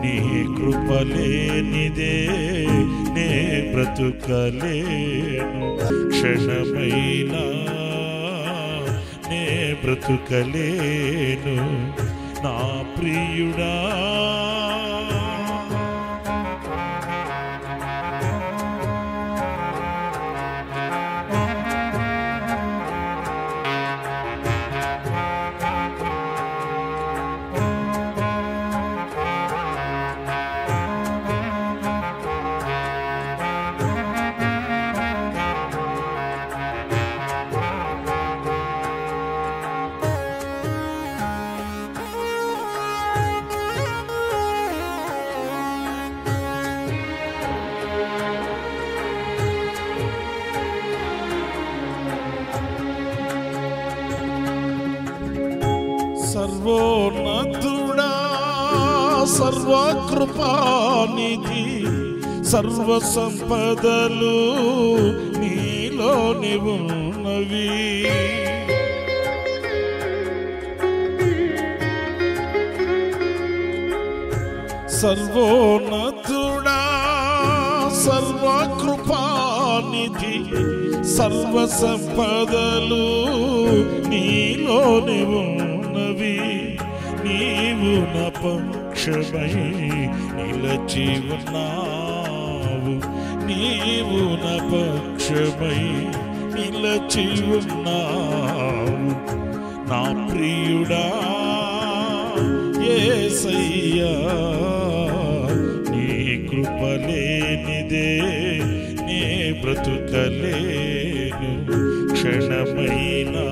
నీ కృపలేనిదే నే బ్రతుకలేను, క్షణమైనా నే బ్రతుకలేను నా ప్రియుడా. సర్వోన్నతుడా సర్వకృపానిధి, సర్వ సంపదలు నీలోని ఉన్నవి. సర్వోన్నతుడా సర్వకృపానిధి, సర్వ సంపదలు నీలోని ఉన్నవి. నీవు నా పక్షమై నిలచి ఉన్నావు, నీవు నా పక్షమై నిలచి ఉన్నావు నా ప్రియుడా యేసయ్యా. నీ కృపలేనిదే నే బ్రతుకలేను, క్షణమైనా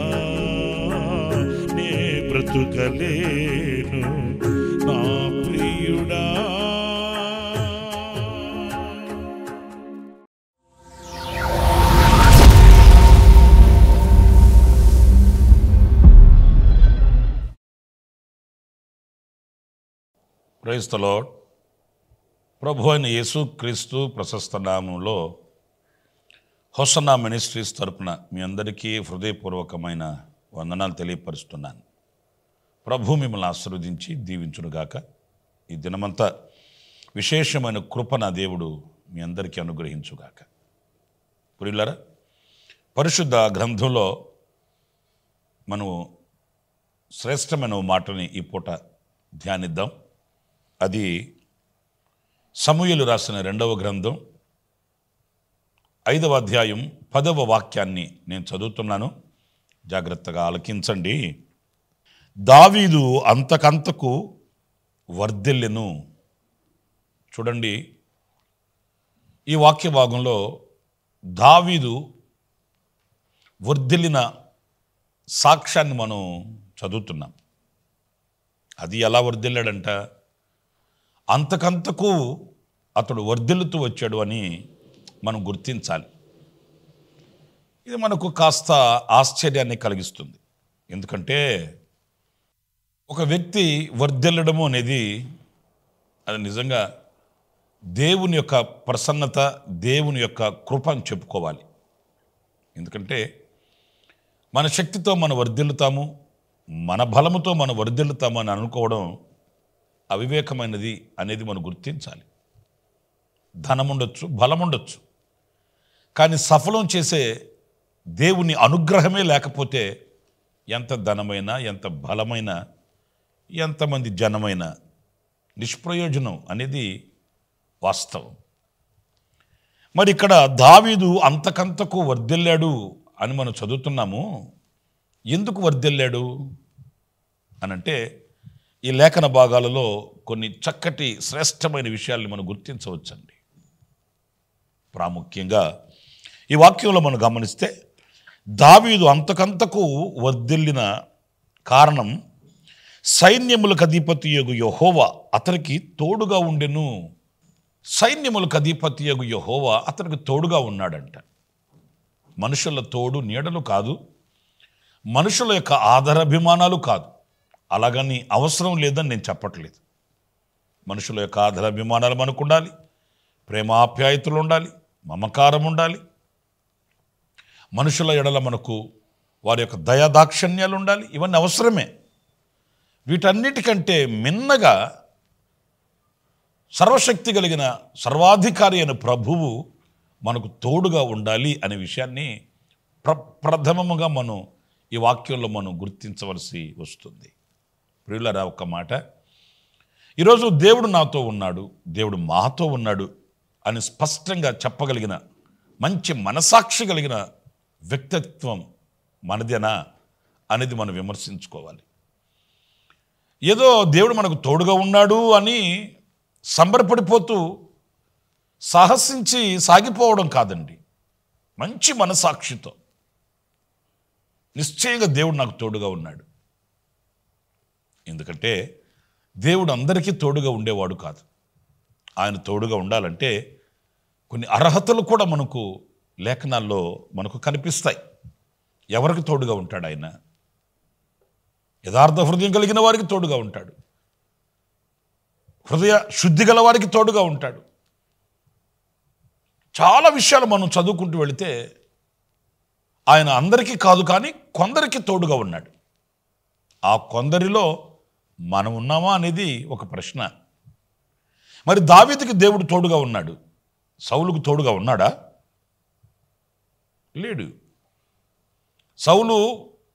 నే బ్రతుకలేను నా ప్రియుడా. Praise the lord. ప్రభు అయిన యేసుక్రీస్తు ప్రశస్త నామములో హోసన్నా మినిస్ట్రీస్ తరపున మీ అందరికీ హృదయపూర్వకమైన వందనాలు తెలియపరుస్తున్నాను. ప్రభు మిమ్మల్ని ఆశీర్వదించి దీవించునుగాక. ఈ దినమంతా విశేషమైన కృప నా దేవుడు మీ అందరికీ అనుగ్రహించుగాక. ప్రియులారా, పరిశుద్ధ గ్రంథంలో మనం శ్రేష్టమైన మాటని ఈ పూట ధ్యానిద్దాం. అది సమూయేలు రాసిన 2వ గ్రంథం 5వ అధ్యాయం 10వ వాక్యాన్ని నేను చదువుతున్నాను, జాగ్రత్తగా ఆలకించండి. దావీదు అంతకంతకు వర్ధిల్లెను. చూడండి, ఈ వాక్య భాగంలో దావీదు వర్ధిల్లిన సాక్ష్యాన్ని మనం చదువుతున్నాం. అది ఎలా వర్ధిల్లాడంట? అంతకంతకు అతడు వర్ధిల్లుతూ వచ్చాడు అని మనం గుర్తించాలి. ఇది మనకు కాస్త ఆశ్చర్యాన్ని కలిగిస్తుంది. ఎందుకంటే ఒక వ్యక్తి వర్ధిల్లడము అనేది అది నిజంగా దేవుని యొక్క ప్రసన్నత, దేవుని యొక్క కృప అని చెప్పుకోవాలి. ఎందుకంటే మన శక్తితో మనం వర్ధిల్లుతాము, మన బలముతో మనం వర్ధిల్లుతాము అని అనుకోవడం అవివేకమైనది అనేది మనం గుర్తించాలి. ధనం ఉండొచ్చు, బలం ఉండొచ్చు, కానీ సఫలం చేసే దేవుని అనుగ్రహమే లేకపోతే ఎంత ధనమైనా, ఎంత బలమైనా, ఎంతమంది జనమైనా నిష్ప్రయోజనం అనేది వాస్తవం. మరి ఇక్కడ దావీదు అంతకంతకు వర్ధిల్లాడు అని మనం చదువుతున్నాము. ఎందుకు వర్ధిల్లాడు అనంటే ఈ లేఖన భాగాలలో కొన్ని చక్కటి శ్రేష్టమైన విషయాల్ని మనం గుర్తించవచ్చండి. ప్రాముఖ్యంగా ఈ వాక్యంలో మనం గమనిస్తే దావీదు అంతకంతకు వర్ధిల్లిన కారణం సైన్యములకు అధిపతియగు యెహోవా అతనికి తోడుగా ఉండెను. సైన్యములకు అధిపతియగు యెహోవా అతనికి తోడుగా ఉన్నాడంట. మనుషుల తోడు నీడలు కాదు, మనుషుల యొక్క ఆదరాభిమానాలు కాదు. అలాగని అవసరం లేదని నేను చెప్పట్లేదు. మనుషుల యొక్క ఆదరాభిమానాలు మనకు ఉండాలి, ప్రేమాప్యాయతలు ఉండాలి, మమకారం ఉండాలి. మనుషుల ఎడల మనకు వారి యొక్క దయాదాక్షిణ్యాలు ఉండాలి. ఇవన్నీ అవసరమే. వీటన్నిటికంటే మిన్నగా సర్వశక్తి కలిగిన సర్వాధికారి అయిన ప్రభువు మనకు తోడుగా ఉండాలి అనే విషయాన్ని ప్రథమముగా మనం ఈ వాక్యంలో మనం గుర్తించవలసి వస్తుంది. ప్రియులారా, ఒక్క మాట, ఈరోజు దేవుడు నాతో ఉన్నాడు, దేవుడు మాతో ఉన్నాడు అని స్పష్టంగా చెప్పగలిగిన మంచి మనసాక్షి కలిగిన వ్యక్తిత్వం మనదేనా అనేది మనం విమర్శించుకోవాలి. ఏదో దేవుడు మనకు తోడుగా ఉన్నాడు అని సంబరపడిపోతూ సాహసించి సాగిపోవడం కాదండి. మంచి మనసాక్షితో నిశ్చయంగా దేవుడు నాకు తోడుగా ఉన్నాడు. ఎందుకంటే దేవుడు అందరికీ తోడుగా ఉండేవాడు కాదు. ఆయన తోడుగా ఉండాలంటే కొన్ని అర్హతలు కూడా మనకు లేఖనాల్లో మనకు కనిపిస్తాయి. ఎవరికి తోడుగా ఉంటాడు ఆయన? యథార్థ హృదయం కలిగిన వారికి తోడుగా ఉంటాడు, హృదయ శుద్ధి గల వారికి తోడుగా ఉంటాడు. చాలా విషయాలు మనం చదువుకుంటూ వెళితే ఆయన అందరికీ కాదు, కానీ కొందరికి తోడుగా ఉన్నాడు. ఆ కొందరిలో మనం ఉన్నామా అనేది ఒక ప్రశ్న. మరి దావీదుకి దేవుడు తోడుగా ఉన్నాడు, సౌలుకు తోడుగా ఉన్నాడా? లేడు. సౌలు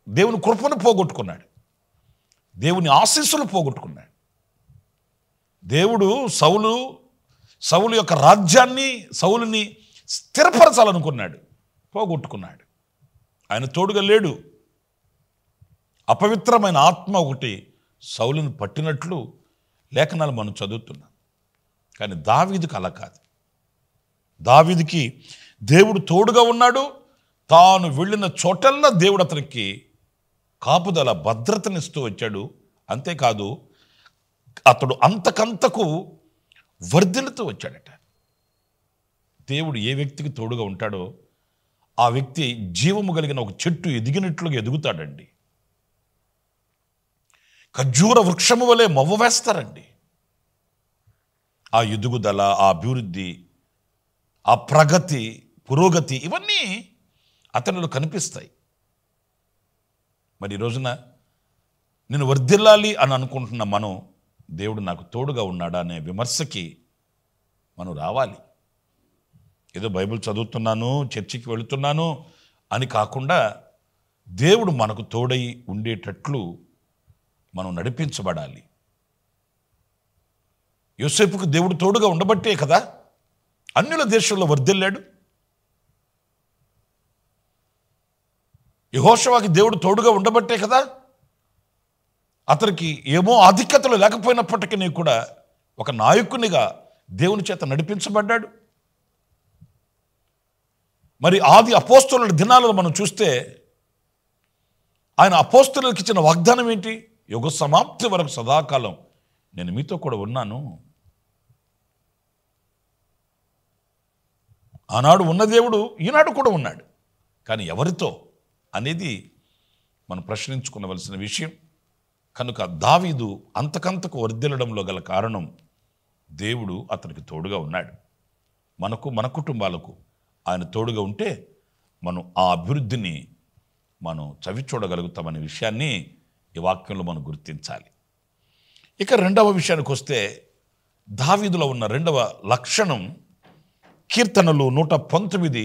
దేవుని కృపను పోగొట్టుకున్నాడు, దేవుని ఆశీస్సులు పోగొట్టుకున్నాడు. దేవుడు సౌలు యొక్క రాజ్యాన్ని, సౌలుని స్థిరపరచాలనుకున్నాడు, పోగొట్టుకున్నాడు. ఆయన తోడుగా లేడు. అపవిత్రమైన ఆత్మ ఒకటి సౌలుని పట్టినట్లు లేఖనాలు మనం చదువుతున్నాం. కానీ దావీదుకి అలా కాదు. దావీదుకి దేవుడు తోడుగా ఉన్నాడు. తాను వెళ్ళిన చోటల్లా దేవుడు అతనికి కాపుదల, భద్రతనిస్తూ వచ్చాడు. అంతేకాదు, అతడు అంతకంతకు వర్ధిల్లుతూ వచ్చాడట. దేవుడు ఏ వ్యక్తికి తోడుగా ఉంటాడో ఆ వ్యక్తి జీవము కలిగిన ఒక చెట్టు ఎదిగినట్లుగా ఎదుగుతాడండి. ఖర్జూర వృక్షము వలె మొవ్వ వేస్తారండి. ఆ ఎదుగుదల, ఆ అభివృద్ధి, ఆ ప్రగతి, పురోగతి ఇవన్నీ అతనిలో కనిపిస్తాయి. మరి ఈ రోజున నేను వర్ధిల్లాలి అని అనుకుంటున్న మనం, దేవుడు నాకు తోడుగా ఉన్నాడా అనే విమర్శకి మనం రావాలి. ఏదో బైబిల్ చదువుతున్నాను, చర్చికి వెళుతున్నాను అని కాకుండా దేవుడు మనకు తోడై ఉండేటట్లు మనం నడిపించబడాలి. యోసేపుకు దేవుడు తోడుగా ఉండబట్టే కదా అన్యుల దేశంలో వర్ధిల్లాడు. యెహోషువకి దేవుడు తోడుగా ఉండబట్టే కదా అతనికి ఏమో ఆధిక్యతలు లేకపోయినప్పటికీ కూడా ఒక నాయకునిగా దేవుని చేత నడిపించబడ్డాడు. మరి ఆది అపోస్తలుల దినాలలో మనం చూస్తే ఆయన అపోస్తలులకు ఇచ్చిన వాగ్దానం ఏంటి? యుగ సమాప్తి వరకు సదాకాలం నేను మీతో కూడా ఉన్నాను. ఆనాడు ఉన్న దేవుడు ఈనాడు కూడా ఉన్నాడు. కానీ ఎవరితో అనేది మనం ప్రశ్నించుకోవలసిన విషయం. కనుక దావీదు అంతకంతకు వర్ధిల్లడంలో గల కారణం దేవుడు అతనికి తోడుగా ఉన్నాడు. మన కుటుంబాలకు ఆయన తోడుగా ఉంటే మనం ఆ అభివృద్ధిని మనం చవి చూడగలుగుతామనే విషయాన్ని ఈ వాక్యంలో మనం గుర్తించాలి. ఇక రెండవ విషయానికి వస్తే, దావీదులో ఉన్న రెండవ లక్షణం కీర్తనలు 119,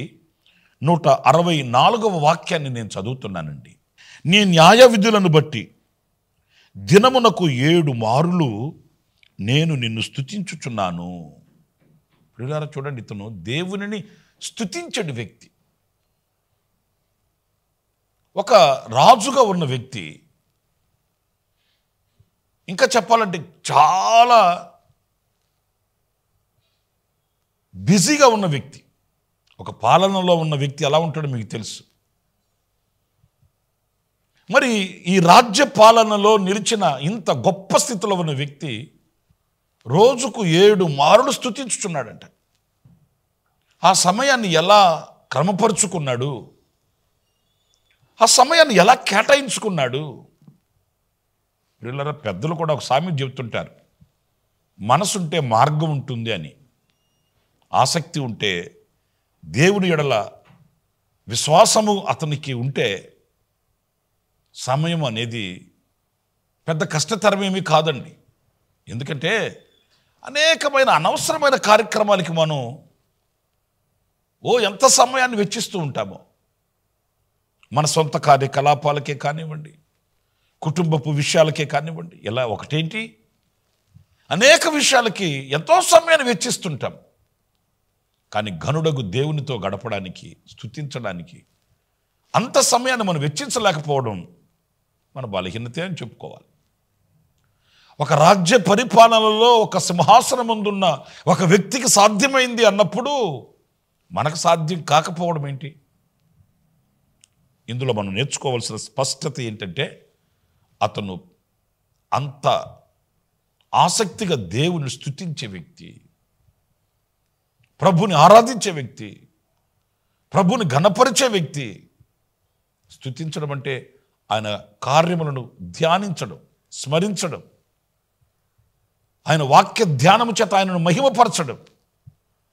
164 వాక్యాన్ని నేను చదువుతున్నానండి. నీ న్యాయ విధులను బట్టి దినమునకు 7 మారులు నేను నిన్ను స్తుతించుచున్నాను. ప్రియులారా చూడండి, ఇతను దేవునిని స్తుతించడు వ్యక్తి. ఒక రాజుగా ఉన్న వ్యక్తి, ఇంకా చెప్పాలంటే చాలా బిజీగా ఉన్న వ్యక్తి, ఒక పాలనలో ఉన్న వ్యక్తి ఎలా ఉంటాడో మీకు తెలుసు. మరి ఈ రాజ్య పాలనలో నిలిచిన ఇంత గొప్ప స్థితిలో ఉన్న వ్యక్తి రోజుకు 7 మారులు స్తుతించుచున్నాడంట. ఆ సమయాన్ని ఎలా క్రమపరుచుకున్నాడు, ఆ సమయాన్ని ఎలా కేటాయించుకున్నాడు? వీళ్ళ పెద్దలు కూడా ఒక సామెత చెబుతుంటారు, మనసుంటే మార్గం ఉంటుంది అని. ఆసక్తి ఉంటే, దేవుని ఎడల విశ్వాసము అతనికి ఉంటే సమయం అనేది పెద్ద కష్టతరమేమీ కాదండి. ఎందుకంటే అనేకమైన అనవసరమైన కార్యక్రమాలకి మనం ఎంత సమయాన్ని వెచ్చిస్తూ ఉంటామో. మన సొంత కార్యకలాపాలకే కానివ్వండి, కుటుంబపు విషయాలకే కానివ్వండి, ఇలా ఒకటేంటి అనేక విషయాలకి ఎంతో సమయాన్ని వెచ్చిస్తుంటాం. కానీ ఘనుడగు దేవునితో గడపడానికి, స్తుతించడానికి అంత సమయాన్ని మనం వెచ్చించలేకపోవడం మన బలహీనతే అని చెప్పుకోవాలి. ఒక రాజ్య పరిపాలనలో ఒక సింహాసనం ముందున్న ఒక వ్యక్తికి సాధ్యమైంది అన్నప్పుడు మనకు సాధ్యం కాకపోవడం ఏంటి? ఇందులో మనం నేర్చుకోవాల్సిన స్పష్టత ఏంటంటే, అతను అంత ఆసక్తిగా దేవుని స్తుతించే వ్యక్తి, ప్రభుని ఆరాధించే వ్యక్తి, ప్రభుని ఘనపరిచే వ్యక్తి. స్తుతించడం అంటే ఆయన కార్యములను ధ్యానించడం, స్మరించడం, ఆయన వాక్య ధ్యానము చేత ఆయనను మహిమపరచడం.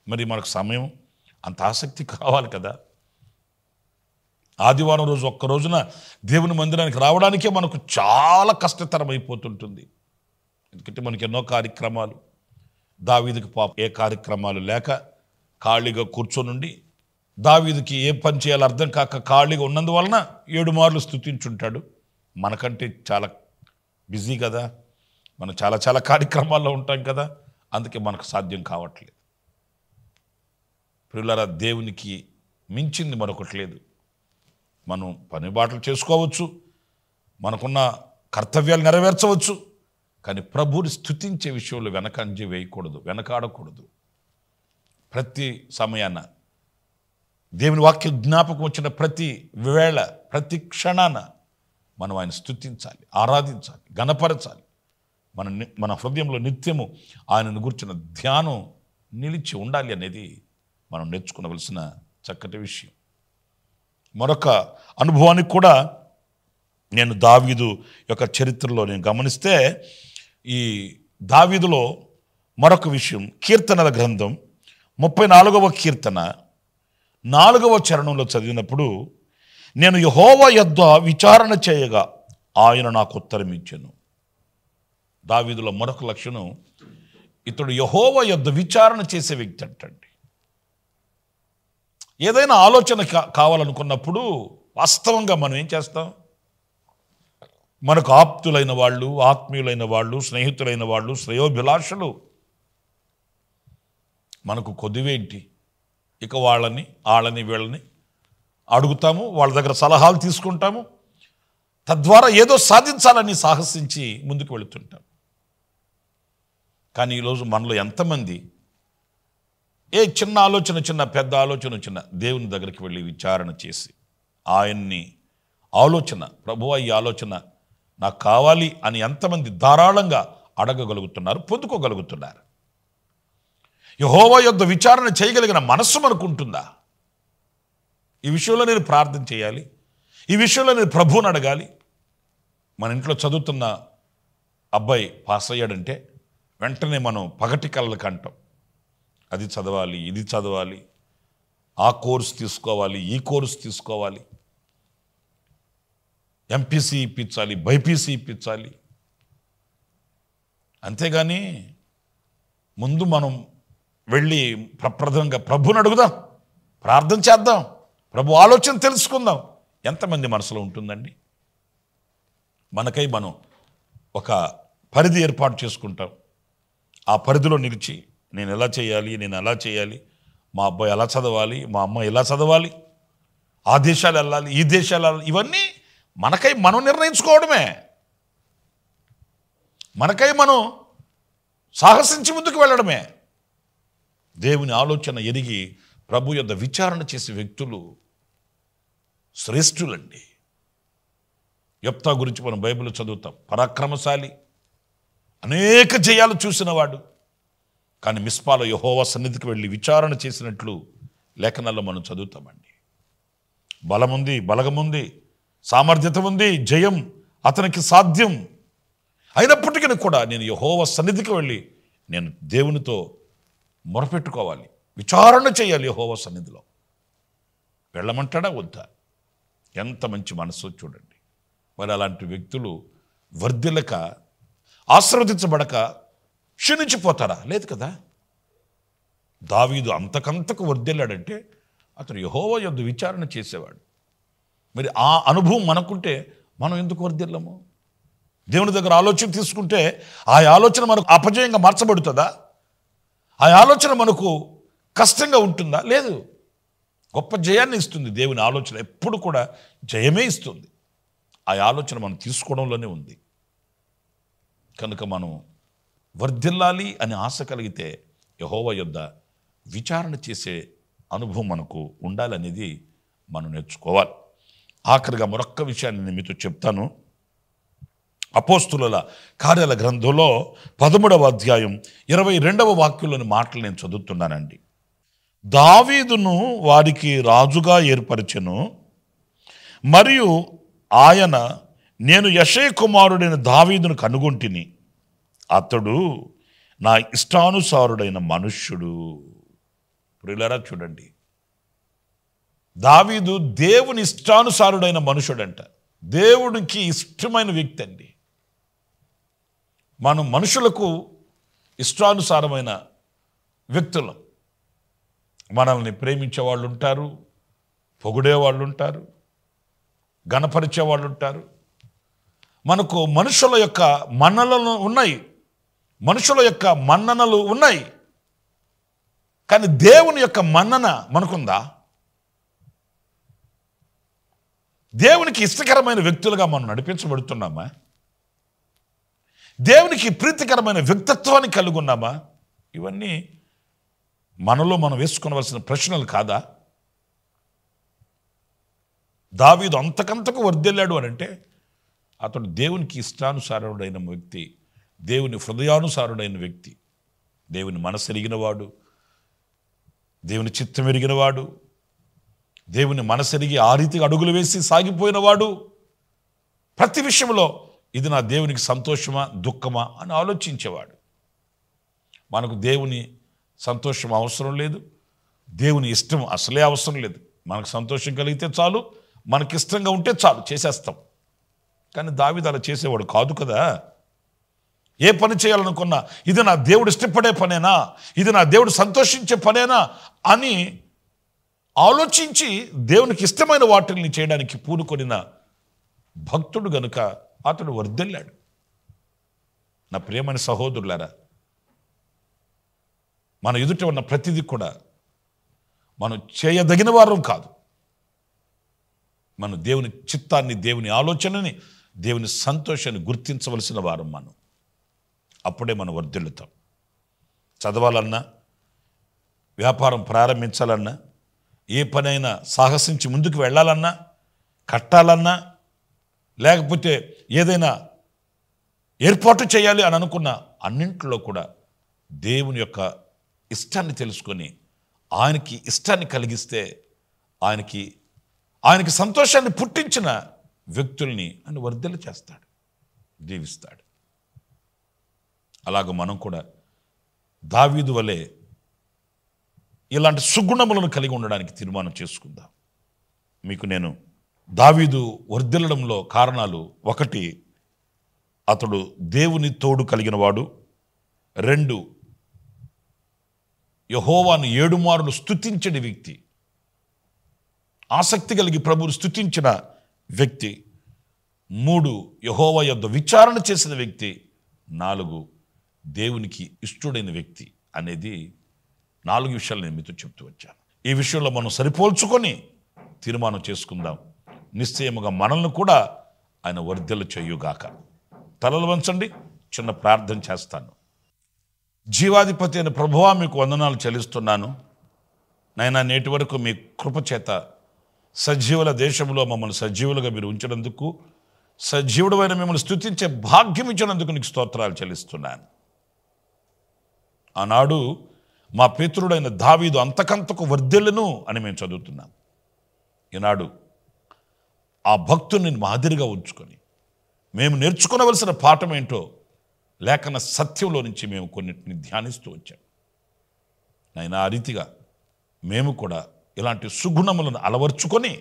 మరి మనకు సమయం అంత ఆసక్తి కావాలి కదా. ఆదివారం రోజు ఒక్క రోజున దేవుని మందిరానికి రావడానికే మనకు చాలా కష్టతరం అయిపోతుంటుంది. ఎందుకంటే మనకి ఎన్నో కార్యక్రమాలు, దావీదుకి ఏ కార్యక్రమాలు లేక ఖాళీగా కూర్చొనుండి, దావీదుకి ఏ పని చేయాలో అర్థం కాక ఖాళీగా ఉన్నందువలన 7 మార్లు స్తుతించుంటాడు. మనకంటే చాలా బిజీ కదా, మనం చాలా చాలా కార్యక్రమాల్లో ఉంటాం కదా, అందుకే మనకు సాధ్యం కావట్లేదు. ప్రియులారా, దేవునికి మించింది మరొకటి లేదు. మనం పని బాటలు చేసుకోవచ్చు, మనకున్న కర్తవ్యాలు నెరవేర్చవచ్చు, కానీ ప్రభువుని స్తుతించే విషయంలో వెనకంజ వేయకూడదు, వెనకాడకూడదు. ప్రతి సమయాన దేవుని వాక్య జ్ఞాపకం వచ్చిన ప్రతి వేళ, ప్రతి క్షణాన మనం ఆయన స్తుతించాలి, ఆరాధించాలి, ఘనపరచాలి. మన హృదయంలో నిత్యము ఆయనను గురించిన ధ్యానం నిలిచి ఉండాలి అనేది మనం నేర్చుకోవలసిన చక్కటి విషయం. మరొక అనుభవానికి కూడా నేను దావీదు యొక్క చరిత్రలో నేను గమనిస్తే, ఈ దావీదులో మరొక విషయం, కీర్తనల గ్రంథం 34వ కీర్తన 4వ చరణంలో చదివినప్పుడు, నేను యెహోవా యొద్ద విచారణ చేయగా ఆయన నాకు ఉత్తరం ఇచ్చెను. దావీదులో మరొక లక్షణం, ఇతడు యెహోవా యొద్ద విచారణ చేసే వ్యక్తి అంటండి. ఏదైనా ఆలోచన కావాలనుకున్నప్పుడు వాస్తవంగా మనం ఏం చేస్తాం? మనకు ఆప్తులైన వాళ్ళు, ఆత్మీయులైన వాళ్ళు, స్నేహితులైన వాళ్ళు, శ్రేయోభిలాషులు మనకు కొద్దివేంటి, ఇక వాళ్ళని వీళ్ళని అడుగుతాము, వాళ్ళ దగ్గర సలహాలు తీసుకుంటాము, తద్వారా ఏదో సాధించాలని సాహసించి ముందుకు వెళుతుంటాం. కానీ ఈరోజు మనలో ఎంతమంది చిన్న ఆలోచన, పెద్ద ఆలోచన చిన్న దేవుని దగ్గరికి వెళ్ళి విచారణ చేసి ఆయన్ని ఆలోచన, ప్రభువా ఈ ఆలోచన నాకు కావాలి అని ఎంతమంది ధారాళంగా అడగగలుగుతున్నారు, పొందుకోగలుగుతున్నారు? యెహోవా యొద్ద విచారణ చేయగలిగిన మనస్సు మనకు ఉంటుందా? ఈ విషయంలో నేను ప్రార్థన చేయాలి, ఈ విషయంలో నేను ప్రభువుని అడగాలి. మన ఇంట్లో చదువుతున్న అబ్బాయి పాస్ అయ్యాడంటే వెంటనే మనం పగటి కళ్ళకి అంటాం, అది చదవాలి, ఇది చదవాలి, ఆ కోర్సు తీసుకోవాలి, ఈ కోర్సు తీసుకోవాలి, ఎంపీసీ ఇప్పించాలి, బైపీసీ ఇప్పించాలి. అంతేగాని ముందు మనం వెళ్ళి ప్రప్రథంగా ప్రభుని అడుగుదాం, ప్రార్థన చేద్దాం, ప్రభు ఆలోచన తెలుసుకుందాం. ఎంతమంది మనసులో ఉంటుందండి? మనకై మనం ఒక పరిధి ఏర్పాటు చేసుకుంటాం. ఆ పరిధిలో నిలిచి నేను ఎలా చేయాలి, నేను ఎలా చేయాలి, మా అబ్బాయి ఎలా చదవాలి, మా అమ్మ ఎలా చదవాలి, ఆ దేశాలు వెళ్ళాలి, ఈ దేశాలు వెళ్ళాలి, ఇవన్నీ మనకై మనం నిర్ణయించుకోవడమే. మనకై మనం సాహసించి ముందుకు వెళ్ళడమే. దేవుని ఆలోచన ఎరిగి ప్రభు యొద్ద విచారణ చేసే వ్యక్తులు శ్రేష్ఠులండి. యెఫ్తా గురించి మనం బైబిల్లో చదువుతాం. పరాక్రమశాలి, అనేక జయాలు చూసినవాడు. కానీ మిస్పాలో యెహోవా సన్నిధికి వెళ్ళి విచారణ చేసినట్లు లేఖనాల్లో మనం చదువుతామండి. బలముంది, బలగముంది, సామర్థ్యత ఉంది, జయం అతనికి సాధ్యం. అయినప్పటికీ కూడా నేను యెహోవా సన్నిధికి వెళ్ళి నేను దేవునితో మొరపెట్టుకోవాలి, విచారణ చేయాలి యెహోవా సన్నిధిలో. వెళ్ళమంటాడా వద్దా? ఎంత మంచి మనసు చూడండి. మరి అలాంటి వ్యక్తులు వర్ధిల్లక, ఆశీర్వదించబడక క్షీణించిపోతారా? లేదు కదా. దావీదు అంతకంతకు వర్ధిల్లాడంటే అతను యెహోవా యొద్ద విచారణ చేసేవాడు. మరి ఆ అనుభవం మనకుంటే మనం ఎందుకు వర్ధిల్లము? దేవుని దగ్గర ఆలోచన తీసుకుంటే ఆ ఆలోచన మనకు అపజయంగా మార్చబడుతుందా? ఆ ఆలోచన మనకు కష్టంగా ఉంటుందా? లేదు. గొప్ప జయాన్ని ఇస్తుంది. దేవుని ఆలోచన ఎప్పుడు కూడా జయమే ఇస్తుంది. ఆ ఆలోచన మనం తీసుకోవడంలోనే ఉంది. కనుక మనం వర్ధిల్లాలి అని ఆశ కలిగితే యెహోవా యొద్ద విచారణ చేసే అనుభవం మనకు ఉండాలనేది మనం నేర్చుకోవాలి. ఆఖరిగా మరొక్క విషయాన్ని నేను మీతో చెప్తాను. అపోస్తుల కార్యాల గ్రంథంలో 13వ అధ్యాయం 22వ వాక్యంలోని మాటలు నేను చదువుతున్నానండి. దావీదును వారికి రాజుగా ఏర్పరచెను, మరియు ఆయన, నేను యెషై కుమారుడైన దావీదును కనుగొంటిని, అతడు నా ఇష్టానుసారుడైన మనుష్యుడు. ప్రియులారా చూడండి, దావీదు దేవుని ఇష్టానుసారుడైన మనుషుడంట. దేవుడికి ఇష్టమైన వ్యక్తి అండి. మనం మనుషులకు ఇష్టానుసారమైన వ్యక్తులం. మనల్ని ప్రేమించే వాళ్ళు ఉంటారు, పొగిడే వాళ్ళు ఉంటారు, గణపరిచే వాళ్ళు ఉంటారు. మనకు మనుషుల యొక్క మన్ననలు ఉన్నాయి, మనుషుల యొక్క మన్ననలు ఉన్నాయి. కానీ దేవుని యొక్క మన్నన మనకుందా? దేవునికి ఇష్టకరమైన వ్యక్తులుగా మనం నడిపించబడుతున్నామా? దేవునికి ప్రీతికరమైన వ్యక్తిత్వాన్ని కలిగి ఉన్నామా? ఇవన్నీ మనలో మనం వేసుకోవలసిన ప్రశ్నలు కాదా? దావీదు అంతకంతకు వర్ధిల్లాడు అని అంటే అతడు దేవునికి ఇష్టానుసారుడైన వ్యక్తి, దేవుని హృదయానుసారుడైన వ్యక్తి, దేవుని మనసు ఎరిగినవాడు, దేవుని చిత్తం ఎరిగినవాడు, దేవుని మనసెరిగి ఆ రీతిగా అడుగులు వేసి సాగిపోయినవాడు. ప్రతి విషయంలో ఇది నా దేవునికి సంతోషమా దుఃఖమా అని ఆలోచించేవాడు. మనకు దేవుని సంతోషం అవసరం లేదు, దేవుని ఇష్టం అసలే అవసరం లేదు. మనకు సంతోషం కలిగితే చాలు, మనకి ఇష్టంగా ఉంటే చాలు, చేసేస్తాం. కానీ దావీదు అలా చేసేవాడు కాదు కదా. ఏ పని చేయాలనుకున్నా ఇది నా దేవుడు ఇష్టపడే పనేనా, ఇది నా దేవుడు సంతోషించే పనేనా అని ఆలోచించి దేవునికి ఇష్టమైన వాటిని చేయడానికి పూనుకొనిన భక్తుడు గనుక అతడు వర్ధిల్లాడు. నా ప్రియమైన సహోదరులారా, మన ఎదుట ఉన్న ప్రతిదీ కూడా మనం చేయదగిన వారం కాదు. మనం దేవుని చిత్తాన్ని, దేవుని ఆలోచనని, దేవుని సంతోషాన్ని గుర్తించవలసిన వారం మనం. అప్పుడే మనం వర్ధిల్లుతాం. చదవాలన్నా, వ్యాపారం ప్రారంభించాలన్నా, ఏ పనైనా సాహసించి ముందుకు వెళ్ళాలన్నా, కట్టాలన్నా, లేకపోతే ఏదైనా ఏర్పాటు చేయాలి అని అనుకున్న అన్నింటిలో కూడా దేవుని యొక్క ఇష్టాన్ని తెలుసుకొని ఆయనకి ఇష్టాన్ని కలిగిస్తే ఆయనకి సంతోషాన్ని పుట్టించిన వ్యక్తుల్ని ఆయన వర్ధిల్ల చేస్తాడు, దీవిస్తాడు. అలాగ మనం కూడా దావీదు వలె ఇలాంటి సుగుణములను కలిగి ఉండడానికి తీర్మానం చేసుకుందాం. మీకు నేను దావీదు వర్ధిల్లడంలో కారణాలు: 1, అతడు దేవుని తోడు కలిగిన వాడు. 2, యెహోవాను 7 మారులు స్తుతించని వ్యక్తి, ఆసక్తి కలిగి ప్రభువును స్తుతించిన వ్యక్తి. 3, యెహోవా యొద్ద విచారణ చేసిన వ్యక్తి. 4, దేవునికి ఇష్టడైన వ్యక్తి అనేది 4 విషయాలు నేను మీతో చెప్తూ వచ్చాను. ఈ విషయంలో మనం సరిపోల్చుకొని తీర్మానం చేసుకుందాం. నిశ్చయముగా మనల్ని కూడా ఆయన వర్ధిల్ల చేయుగాక. తలలు వంచండి, చిన్న ప్రార్థన చేస్తాను. జీవాధిపతి అయిన ప్రభువా, మీకు వందనాలు చెల్లిస్తున్నాను. నైనా నేటి వరకు మీ కృపచేత సజీవుల దేశంలో మమ్మల్ని సజీవులుగా మీరు ఉంచినందుకు, సజీవుడైన మిమ్మల్ని స్తుతించే భాగ్యం ఇచ్చినందుకు నీకు స్తోత్రాలు చెల్లిస్తున్నాను. ఆనాడు మా పితరుడైన దావీదు అంతకంతకు వర్ధిల్లును అని మేము చదువుతున్నాం. ఈనాడు ఆ భక్తుని మాదిరిగా ఉంచుకొని మేము నేర్చుకోవలసిన పాఠం ఏంటో లేఖన సత్యంలో నుంచి మేము కొన్నిటిని ధ్యానిస్తూ వచ్చాం. నాయనా, ఆ రీతిగా మేము కూడా ఇలాంటి సుగుణములను అలవర్చుకొని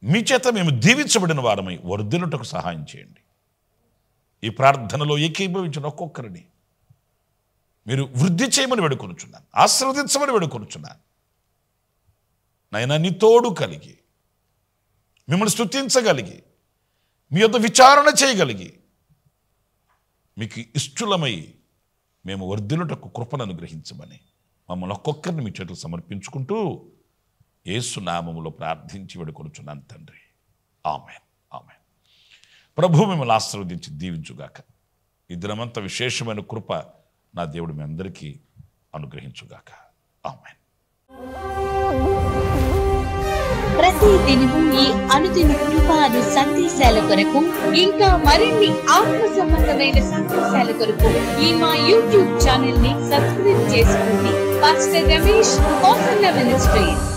మీ చేత మేము దీవించబడిన వారమై వర్ధిల్లుటకు సహాయం చేయండి. ఈ ప్రార్థనలో ఏకీభవించిన ఒక్కొక్కరిని మీరు వృద్ధి చేయమని వేడుకొనుచున్నాను, ఆశీర్వదించమని వేడుకొనుచున్నాను. నాయనా, నీ తోడు కలిగి మిమ్మల్ని స్తుతించగలిగి మీ యొద్ద విచారణ చేయగలిగి మీకు ఇష్టలమై మేము వర్ధిల్లుటకు కృపను అనుగ్రహించమని మమ్మల్ని ఒక్కొక్కరిని మీ చేతులు సమర్పించుకుంటూ యేసు నామములో ప్రార్థించి వేడుకొనుచున్నాను తండ్రి. ఆమేన్, ఆమేన్. ప్రభు మిమ్మల్ని ఆశీర్వదించి దీవించుగాక. ఈ దినమంతా విశేషమైన కృప నా దేవుడు మీ అందరికీ అనుగ్రహించుగాక. ఆమేన్. ప్రతి దినము ఈ అనుదిన కృపాను సందేశాల కొరకు ఇంకా మరిన్ని ఆత్మ సంబంధమైన సందేశాల కొరకు ఈ మా యూట్యూబ్ ఛానల్ ని సబ్స్క్రైబ్ చేసుకోండి. Pastor Ramesh, Kosanna ministries.